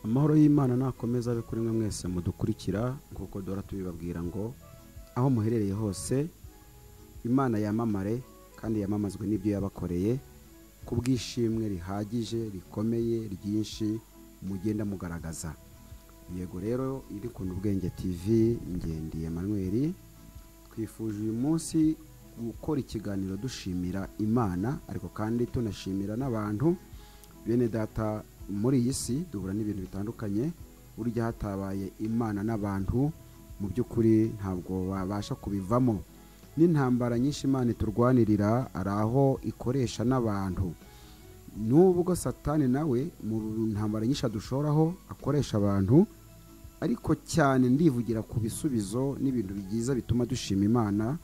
amahoro y'Imana nakomeza abe kuri mwe mwese mudukurikira nkuko dora tubibabwira ngo aho muherereye hose Imana yamamare kandi yamamazwe n'ibyo yabakoreye kubwishimwe rihagije rikomeye ryinshi mugenda mugaragaza. Yego rero iri ku Ubwenge TV ngendi Emmanuel twifuje uyu munsi gukora ikiganiro dushimira Imana ariko kandi tunashimira n'abantu bene data muri iyi si duhura n'ibintu bitandukanye urya hatabaye Imana n'abantu mu by'ukuri ntabwo babasha kubivamo. N'intambara nyinshi Imana turwanirira araho ikoresha n'abantu nubwo Satani nawe mu ntambara nyinshi adushoraho akoresha abantu ariko cyane ndivugira ku bisubizo n'ibintu bigiza bituma dushima Imana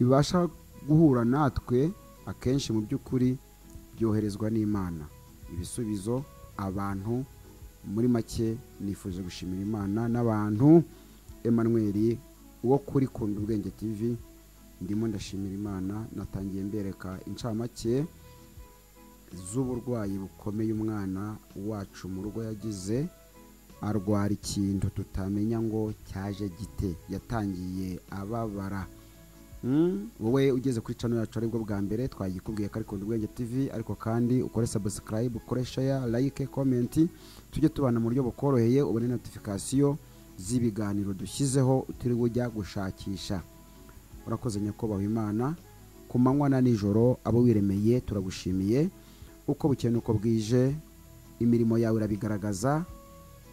bibasha guhura natwe akenshi mu by'ukuri byoherezwa n'Imana. Ibisubizo abantu muri make nifuje gushimira Imana n'abantu Emmanuel wo kuri Ubwenge TV ndimo ndashimira Imana natangiye mbereka incamake z'uburwayi bukomeye umwana wacu mu rugo yagize arwara ikintu tutamenya ngo cyaje gite yatangiye ababara. Wowe ugeze kuri channel yacu aribwo bwa mbere twagikubwiye ko ari Ubwenge TV ariko kandi ukore subscribe ukore share like comment tujye tubana mu buryo bukoroheye ubone notification z'ibiganiro dushyizeho utiri bujya gushakisha. Urakoze nyakubahwa Imana ku manywa na nijoro abo wiremeye turagushimiye uko bukeye uko bwije imirimo yawe irabigaragaza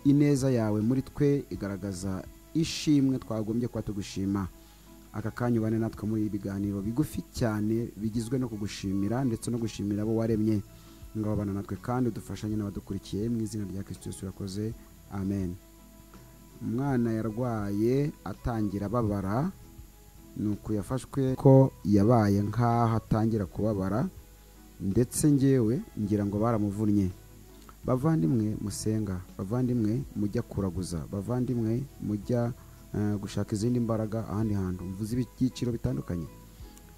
ineza yawe muri twe igaragaza ishimwe twagombye kwa tugushima. Aka kanyu bane natwe muri ibiganiro bigufi cyane bigizwe no kugushimira ndetse no gushimira abo waremye ngabo bana natwe kandi dufashanye n'abadukurikiye mu izina rya Kristo Yesu yakoze amen. Umwana yarwaye atangira babara nuko yafashwe ko yabaye nkaho atangira kubabara ndetse ngewe ngira ngo baramuvunnye. Bavandimwe musenga, bavandimwe mujya kuraguza, bavandimwe mujya gushaka izindi mbaraga ahandi hantu mvuze ibyiciro bitandukanye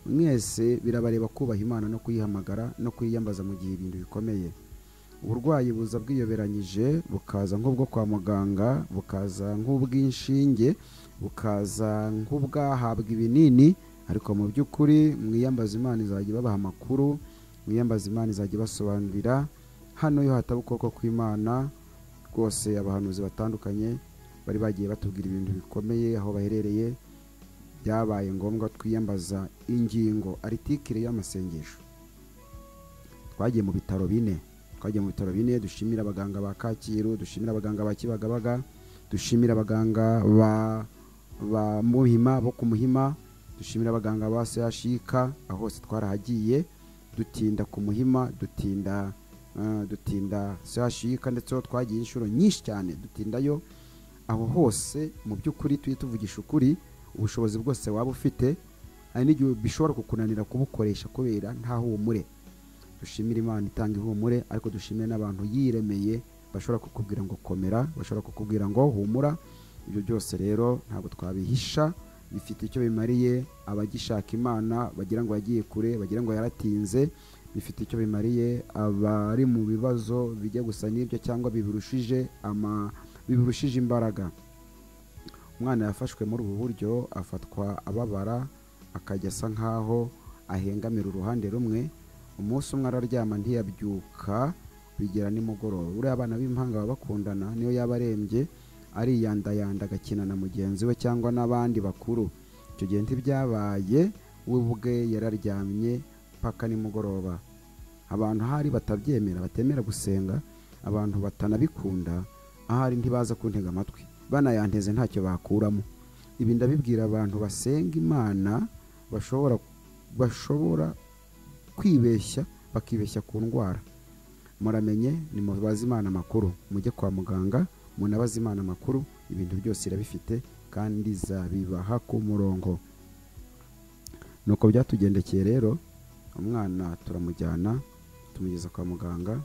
mwese birabareba kubaha Imana no kuyihamagara no kuyiyambaza mu gihe ibintu bikomeye. Uburwayi buza bwiyoberanyije bukaza nk'ubwo kwa muganga bukaza nk'ubw'inshinge bukaza nk'ubwahabwa ibinini ariko mu by'ukuri mwiyambaza Imana izajya babaha amakuru mwiyambaza Imana izajya basobanurira hano yo hataba ukuboko kw'Imana rwose. Abahanuzi batandukanye bari bagiye batubwira ibintu bikomeye aho baherereye byabaye ngombwa twiyambaza ingingo aritikire y'amasengesho twagiye mu bitaro bine dushimira abaganga ba Kacyiru, dushimira abaganga ba Kibagabaga, dushimira abaganga ba Muhima bo ku Muhima, dushimira abaganga ba Sehashika, aho hose twarahagiye dutinda ku Muhima, dutinda Sehashika, ndetse twagiye inshuro nyinshi cyane dutindayo. Aho hose mu by'ukuri tuvugisha ukuri, ubushobozi bwose waba ufite hari n'igihe bishobora kukunanira kubukoresha kubera nta humure. Dushimira Imana itanga ihumure, ariko dushimire n'abantu yiremeye bashobora kukubwira ngo komera, bashobora kukubwira ngo humura. Ibyo byose rero ntabwo twabihisha, bifite icyo bimariye abagishaka Imana bagira ngo yagiye kure, bagira ngo yaratinze. Bifite icyo bimariye abari mu bibazo bijya gusa n'ibyo cyangwa biburushije imbaraga. Umwana yafashwe muri ubu buryo, afatwa ababara, akajya asa nkaho ahengamira uruhande rumwe. Umunsi umwe araryama ntiyabyuka, bigera nimugoroba. Uriya abana b'impanga baba bakundana, niyo yaba arembye ariyandayanda agakina na mugenzi we cyangwa n'abandi bakuru. Icyo gihe ntibyabaye, we ubwe yararyamye paka nimugoroba. Abantu ahari batabyemera, batemera gusenga, abantu batanabikunda, ahari ntibaza kuntega amatwi, banayanteze ntacyo bakuramo. Ibi ndabibwira abantu basenga Imana, bashobora kwibeshya, bakibeshya ku ndwara. Muramenye, ni mubaze Imana amakuru, mujye kwa muganga munabaze Imana amakuru, ibintu byose irabifite kandi zabibaha ku murongo. Nuko byatugendekeye rero, umwana turamujyana tumugeza kwa muganga.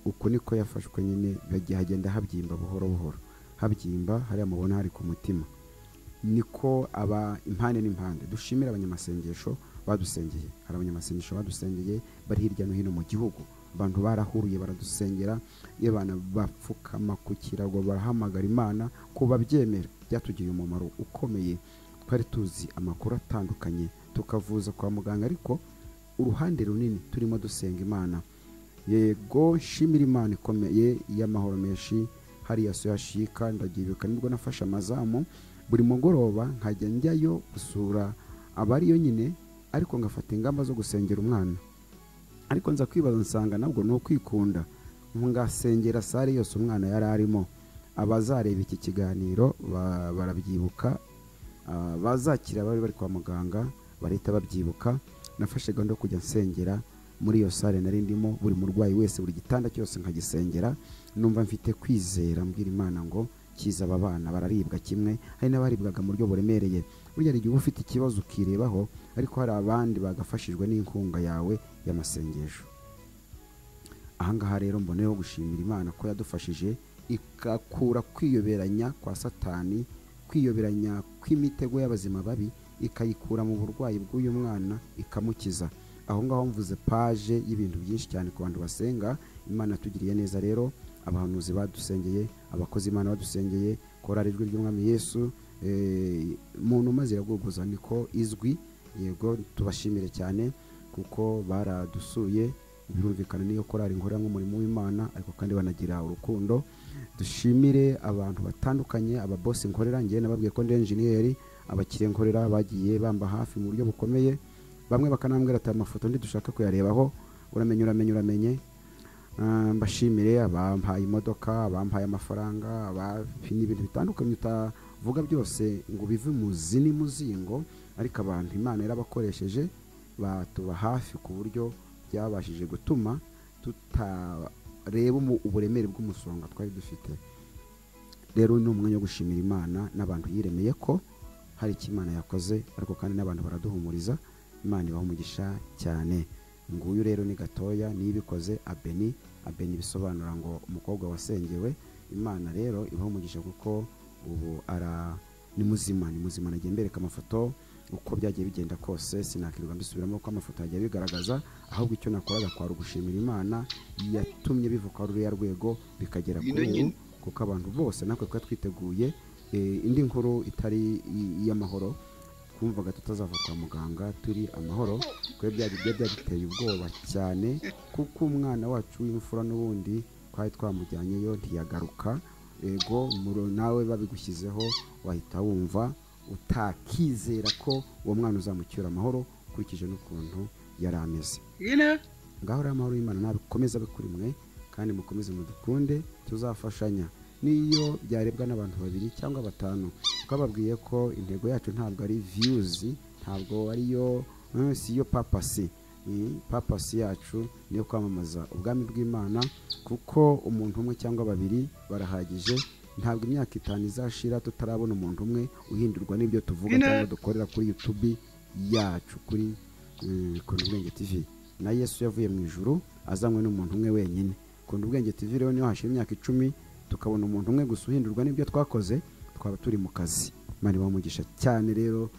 Uko niko yafashwe nyine, bagiye hagenda habyimba buhoro buhoro, habyimba hariya mubona hari ku mutima. Niko aba impande n'impande. Dushimira abanyamasengesho badusengeye, hari abanyamasengesho badusengeye bari hirya no hino mu gihugu. Abantu barahuruye baradusengera, iyo bana bapfukama ku kirago barahamagara Imana ko babyemera. Byatugiriye umumaro ukomeye. Twari tuzi amakuru atandukanye, tukavuza kwa muganga, ariko uruhande runini turimo dusenga Imana. Yego, shimira Imana ikomeye y'amahoro menshi. Hariya Sehashika ndagibuka nibwo nafashe amazamu, buri mugoroba nkajya njyayo gusura abariyo nyine, ariko ngafata ingamba zo gusengera umwana. Ariko nza kwibaza nsanga nabwo no kwikunda, ngasengera sare yose umwana yari arimo. Abazareba iki kiganiro barabyibuka, bazakira bari kwa muganga barita babyibuka. Nafashe gahunda kujya nsengera muri iyo sare nari ndimo, buri murwayi wese, buri gitanda cyose nkagisengera. Numva mfite kwizera, mbwira Imana ngo kiza aba bana bararibwa kimwe, hari n'abaribwaga mu buryo buremereye. Burya igihe uba ufite ikibazo ukirebaho, ariko hari abandi bagafashijwe n'inkunga yawe y'amasengesho. Ahangaha rero mboneyeho gushimira Imana ko yadufashije ikakura kwiyoberanya kwa Satani, kwiyoberanya kw'imitego y'abazima babi, ikayikura mu burwayi bw'uyu mwana ikamukiza. Aho ngaho mvuze page y'ibintu byinshi cyane ku bantu basenga Imana. Tugiriye neza rero, abahanuzi badusengeye, abakozi Imana badusengeye, korari ijwi ry'Umwami Yesu, muntu maze iraguguza niko izwi. Yego, tubashimire cyane kuko baradusuye. Birumvikana niyo korari nkora nk'umurimo w'Imana, ariko kandi banagira urukundo. Dushimire abantu batandukanye, ababosi nkorera, ngiye nababwiye ko ndi engineer, abakire nkorera bagiye bamba hafi mu buryo bukomeye. Bamwe bakanambwira ati amafoto ndi dushaka kuyarebaho, uramenye. Mbashimire abampaye imodoka, abampaye amafaranga, n'ibintu bitandukanye utavuga byose ngo bive muzini muzingo, ariko abantu Imana yarabakoresheje batuba hafi ku buryo byabashije gutuma tutareba uburemere bw'umusonga twari dufite. Rero ni umwanya wo gushimira Imana n'abantu yiremeye ko hari icyo Imana yakoze, ariko kandi n'abantu baraduhumuriza. Imana ibaha umugisha cyane. Nguyu rero ni gatoya nibikoze Abeni bisobanura ngo umukobwa wasengewe. Imana rero ibaha umugisha kuko ubu ni muzima nagiye mbereka amafoto uko byagiye bigenda kose, sinakirirwa mbisubiramo ko amafoto yagiye bigaragaza. Ahubwo icyo nakoraga kwari ugushimira Imana yatumye bivuka ruriya rwego bikagera kuri ubu, kuko abantu bose natwe twiteguye indi nkuru itari iy'amahoro. Twumvaga tutazava kwa muganga turi amahoro, kwe byaduteye ubwoba cyane, kuko umwana wacu w'imfura n'ubundi twari twamujyanyeyo ntiyagaruka. Ego, nawe babigushyizeho wahita wumva utakizera ko uwo mwana uzamucyura amahoro ukurikije n'ukuntu yari ameze. ngaho rero amahoro y'Imana nabikomeza bikuri mwe kandi mukomeze mudukunde tuzafashanya niyo byarebwa n'abantu 2 cyangwa 5 twababwiye ko intego yacu ntabwo ari views ntabwo ariyo siyo papasi yacu niyo kwamamaza ubwami bw'Imana kuko umuntu umwe cyangwa 2 barahagije ntabwo imyaka 5 izashira tutarabona umuntu umwe uhindurwa n'ibyo tuvuga cyangwa dukorera kuri YouTube yacu kuri Kundubwenge TV na Yesu yavuye mu ijuru azanywe n'umuntu umwe wenyine Kundubwenge TV rero niyo hashira imyaka 10 tukabona umuntu umwe gusa uhindurwa n'ibyo twakoze twaba turi mu kazi Imana ibamugisha cyane rero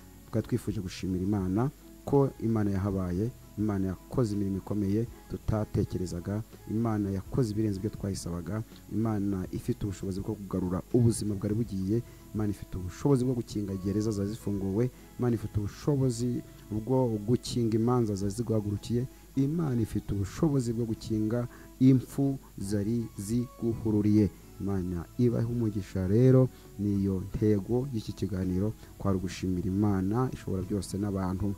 twifuje gushimira Imana ko Imana yahabaye Imana yakoze imirimo ikomeye tutatekerezaga Imana yakoze ibirenze ibyo twayisabaga Imana ifite ubushobozi bwo kugarura ubuzima bwari bugiye Imana ifite ubushobozi bwo gukinga gereza zazifunguwe Imana ifite ubushobozi bwo gukinga imanza zaziguhagurukiye Imana ifite ubushobozi bwo gukinga impfu zari ziguhururiye Imana ibahe umugisha rero niyo ntego y'iki kiganiro kwari gushimira Imana ishobora byose n'abantu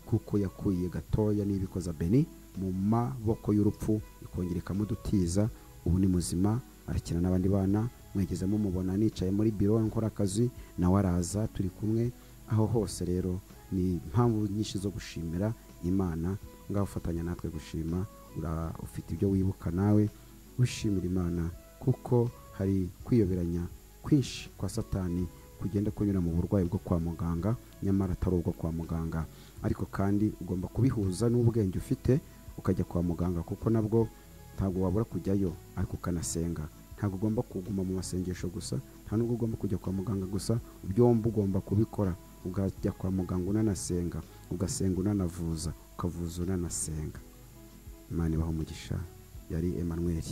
kuko yakuye gatoya n'ibikoza Beni mu maboko y'urupfu ikongera ikamudutiza ubu ni muzima arakina n'abandi bana mwegezemo mubona nicaye muri biro nkora akazi nawe araza turi kumwe aho hose rero ni impamvu nyinshi zo gushimira Imana ngaho ufatanya natwe gushima ufite ibyo wibuka nawe ushimira Imana kuko hari kwiyoberanya kwinshi kwa Satani kugenda kunyura mu burwayi bwo kwa muganga nyamara atari ubwo kwa muganga ariko kandi ugomba kubihuza n'ubwenge ufite ukajya kwa muganga kuko nabwo ntabwo wabura kujyayo ariko ukanasenga ntabwo ugomba kuguma mu masengesho gusa nta nubwo ugomba kujya kwa muganga gusa byombi ugomba kubikora ugajya kwa muganga unanasenga ugasenga unanavuza ukavuza unanasenga Imana ibahe umugisha yari Emmanuel